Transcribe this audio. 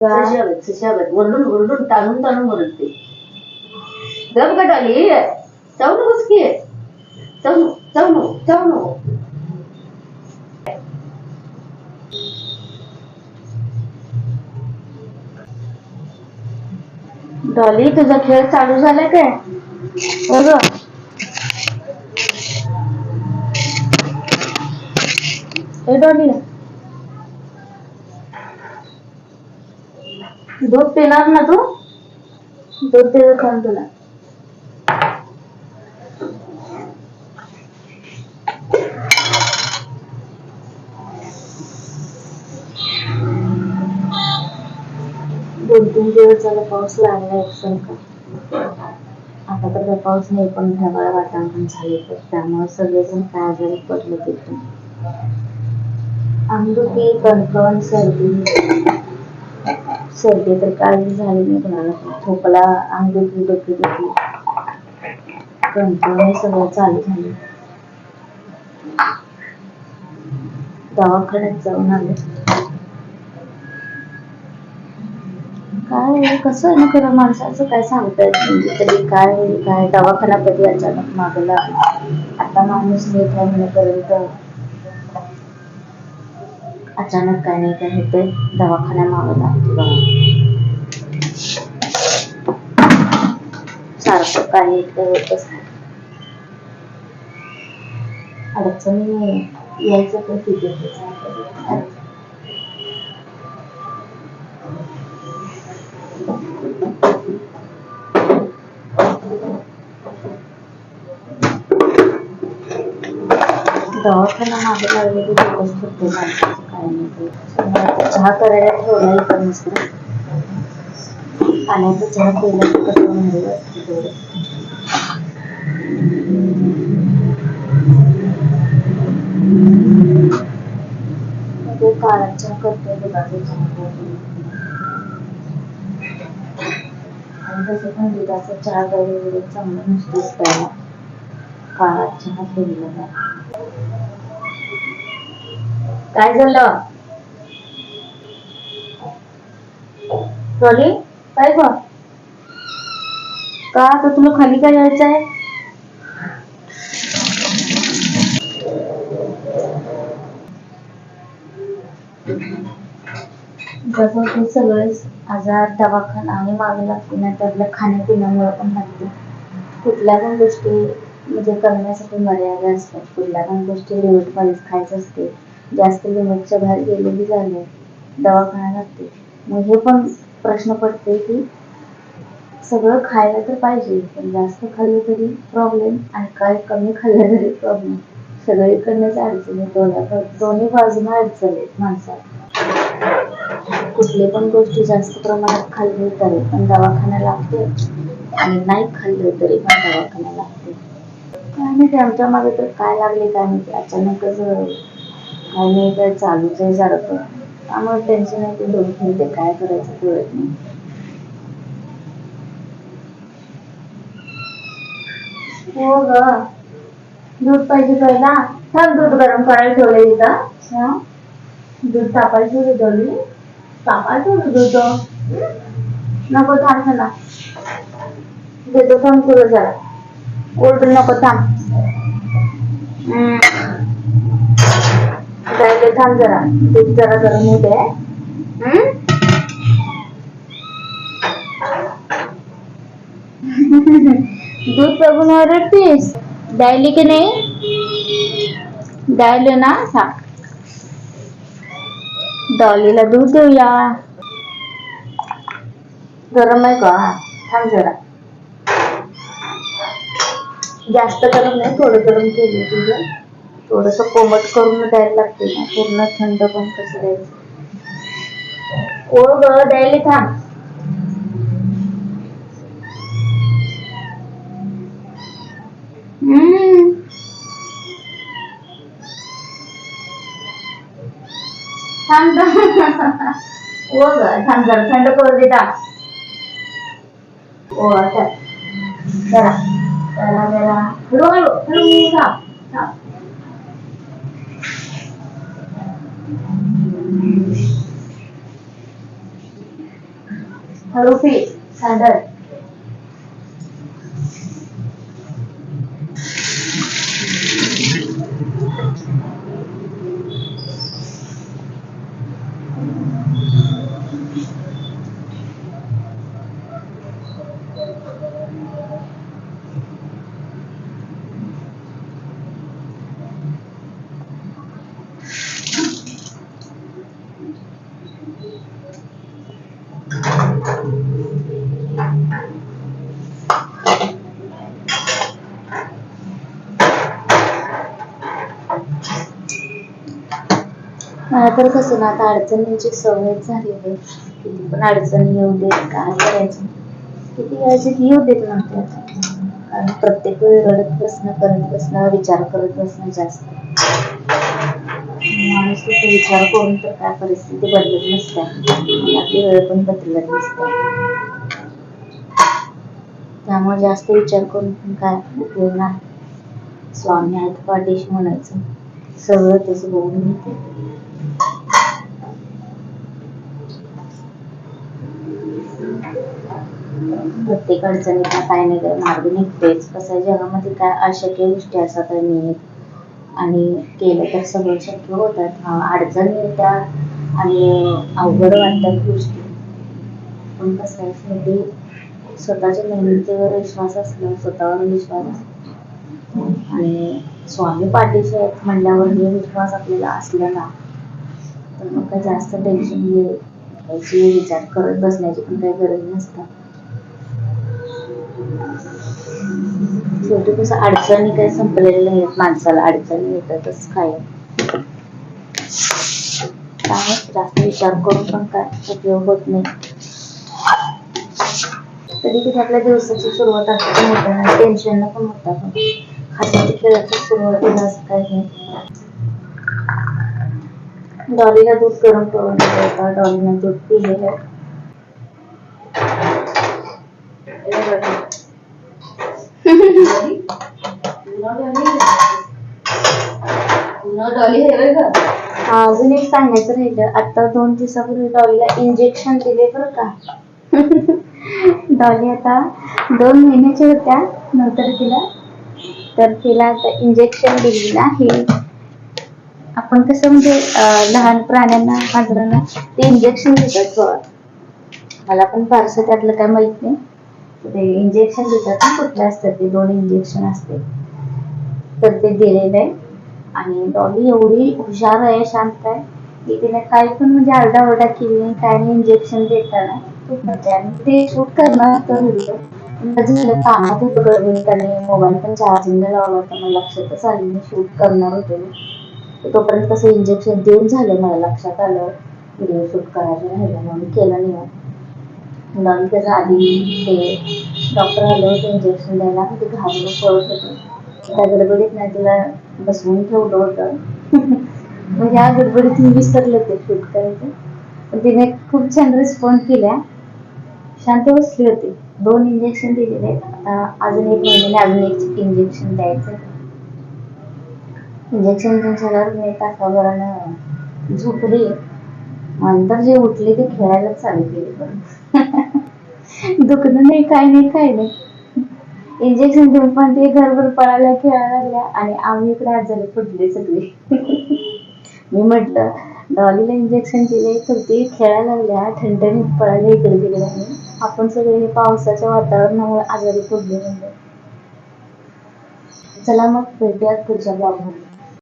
सशागत वरडून वरडून ताणून ताणून वरडते. गप गटाली जाऊ नकोस की, जाऊ नको. डॉली तुझा खेळ चालू झालाय काय? डॉली दूध पिणार ना तू? दूध दे खाऊन तुला. दोन तीन दिवस झाला पाऊस लागला एकसारखा. आता तर काय पाऊस नाही, पण ढगाळ वातावरण झाले, तर त्यामुळे सगळेजण काय आजारी पडले तिथून. अंगदुखी, कणकण, सर्दी तर काही झाली नाही कोणाला. खोकला, अंगदुखी, डोकेदुखी, कणकण हे सगळं चालू झालं. दवाखान्यात जाऊन आले. काय कसं आहे ना खरं, माणसाचं काय सांगता येत म्हणजे कधी काय होईल, काय दवाखाना कधी अचानक मागं लागला. आता माणूस नीट आहे म्हणेपर्यंत अचानक काय नाही काय होते, दवाखान्या मागं लागते बघा. सारखं काय नीट काय होतच नाही. अडचणी यायचं पण किती दवाखाना मागे लागले की खूपच फुटते माणसाचं. काय नाही चहा करायला ठेवला पण नसतं. पाण्याचा चहा केला तर कसं म्हणजे वाटतं तेवढं. म्हणजे काळा चहा करते, दुधाचा चहा करते. आणि तसं पण दुधाचा चहा वगैरे चांगलं नसतोच प्यायला. काळा चहा केलेला. काय झालं डॉली? काय ग? का आता तुला खाली काय यायचं आहे? कसं ते सगळेच आजार दवाखाना आणि मागे लागते ना, त्यातल्या खाण्यापिण्यामुळे पण लागते. कुठल्या पण गोष्टी म्हणजे करण्यासाठी मर्यादा असतात. कुठल्या पण गोष्टी लिमिटमध्येच खायचं असते. जास्त लिमिटच्या बाहेर गेलेली झाले दवाखाना लागते. मग हे पण प्रश्न पडते की सगळं खायला तर पाहिजे, पण जास्त खाल्लं तरी प्रॉब्लेम आणि काय कमी खाल्लं तरी प्रॉब्लेम. सगळीकडनंच अडचणी, दोन्ही बाजूने अडचण आहेत माणसाला. कुठली पण गोष्टी जास्त प्रमाणात खाल्ली तरी पण दवाखाना लागते, आणि नाही खाल्लं तरी पण दवाखाना लागते. काय नाही, आमच्या मागे तर काय लागले काय माहिती, अचानकच काय नाही काय चालूच आहे सारखं. त्यामुळे टेन्शन आहे, ते दोन खेळते काय करायचं कळत नाही. हो ग, दूध पाहिजे पहिला. थांब, दूध गरम करायला ठेवलंय इथं. दूध तापायचं डॉली, तापायचं दूध. नको थांब, चला देतो थांब तुला जरा. कोल्ड नको थांब. जायचं थांब जरा, दूध जरा गरम होऊ दे. दूध बघून ओरडतीस? द्यायली की नाही? द्यायले ना, सांग. डॉलीला दूध देऊया. गरम आहे का? थांब जरा. जास्त गरम नाही, थोडं गरम केली तुझं. थोडस कोमट करून द्यायला लागते ना, पूर्ण थंड पण कसं द्यायचं. ओ ग, द्यायला थांब. थांब ओ ग, थांब जरा थंड करू दे. ओ अच्छा, जरा जरा जरा हळूहळू हळू थांब. हळूपी सादर. मला तर कसं ना आता अडचणींची सवय झालेली आहे. किती पण अडचणी येऊ देत, काय करायचं, किती वेळाची येऊ देत नव्हते आता. कारण प्रत्येक वेळी रडत बसणं, करत बसणं, विचार करत बसणं जास्त. माणूस तसं विचार करून तर काय परिस्थिती बदलत नसते, आपली वेळ पण बदलत नसते. त्यामुळे जास्त विचार करून पण काय उपयोग नाही. स्वामी आहेत पाठीशी म्हणायचं, सगळं तसं बघून घेते. प्रत्येक अडचणीचा काय नाही काय मार्ग निघतेच. कसं जगामध्ये काय अशक्य गोष्टी असतात नाही, आणि केलं तर सगळं शक्य होतात. अडचणी येतात आणि अवघड वाटतात गोष्टी, पण कसं आहे शेवटी स्वतःच्या मेहनतीवर विश्वास असला, स्वतःवर विश्वास असला आणि स्वामी पाठीशी आहेत म्हणल्यावर हे विश्वास आपल्याला असला ना, तर मग काय जास्त टेन्शन घ्यायची, विचार करत बसण्याची पण काही गरज नसते. शेवटी कसं अडचणी काही संपलेल्या नाहीत, माणसाला अडचणी येतातच काय. त्यामुळे जास्त विचार करून पण काय उपयोग होत नाही. कधी कधी आपल्या दिवसाची सुरुवात असते मोठ्या टेन्शन पण होता, पण हसायची खेळाची सुरुवातीला असं काही नाही. डॉलीला दूध गरम करून दिलं होतं, डॉलीनं दूध पिलेलं. अजून एक सांगायचं राहिलं, आता 2 दिवसापूर्वी डॉलीला इंजेक्शन दिले बरं का. डॉली आता 2 महिन्याच्या होत्या नंतर तिला आता इंजेक्शन दिली ना. हे आपण कसं म्हणजे लहान प्राण्यांना मांजरांना ते इंजेक्शन देतात बघा. मला पण फारसं त्यातलं काय माहित नाही. ते इंजेक्शन देतात ना, कुठले असतात ते 2 इंजेक्शन असते, तर ते दिलेलं आहे. आणि डॉली एवढी हुशार आहे, शांत आहे की तिने काही पण म्हणजे आरडाओरडा केली नाही, काय नाही. इंजेक्शन देताना खूप मजा आणि ते शूट करणार होतं व्हिडिओ, झालं कामात होतं गडबडीत आणि मोबाईल पण चार्जिंगला लावला होता, मला लक्षातच आलं नाही शूट करणार होते मी. तोपर्यंत कसं इंजेक्शन देऊन झालं, मला लक्षात आलं व्हिडिओ शूट करायचं राहिलं म्हणून केलं नाही. डॉली त्याचा आधी ते डॉक्टर आले होते इंजेक्शन द्यायला, ते घाबरून पळत होते. त्या गडबडीत नाही तिला बसवून ठेवलं होतं. म्हणजे या गडबडीत मी विसरले होते शूट करायचं, पण तिने खूप छान रिस्पॉन्ड केल्या, शांत बसली होती. 2 इंजेक्शन दिलेले आहेत, आता अजून 1 महिन्याने अजून 1 इंजेक्शन द्यायचं. इंजेक्शन देऊन झाल्यावर मी तासाभरानं झोपली. नंतर जे उठले ते खेळायला चालू केले, पण दुखणं नाही, काय नाही, काय नाही. इंजेक्शन देऊन पण ते घरभर पळायला खेळायला लागल्या आणि आम्ही इकडे आजारी पडले सगळे. मी म्हटलं डॉलीला इंजेक्शन दिले तर ते खेळायला लागल्या, ठणठणीत पळायला इकडे तिकडे, आणि आपण सगळे पावसाच्या वातावरणामुळे आजारी पडले. म्हणजे चला मग भेटूयात पुढच्या ब्लॉगमध्ये.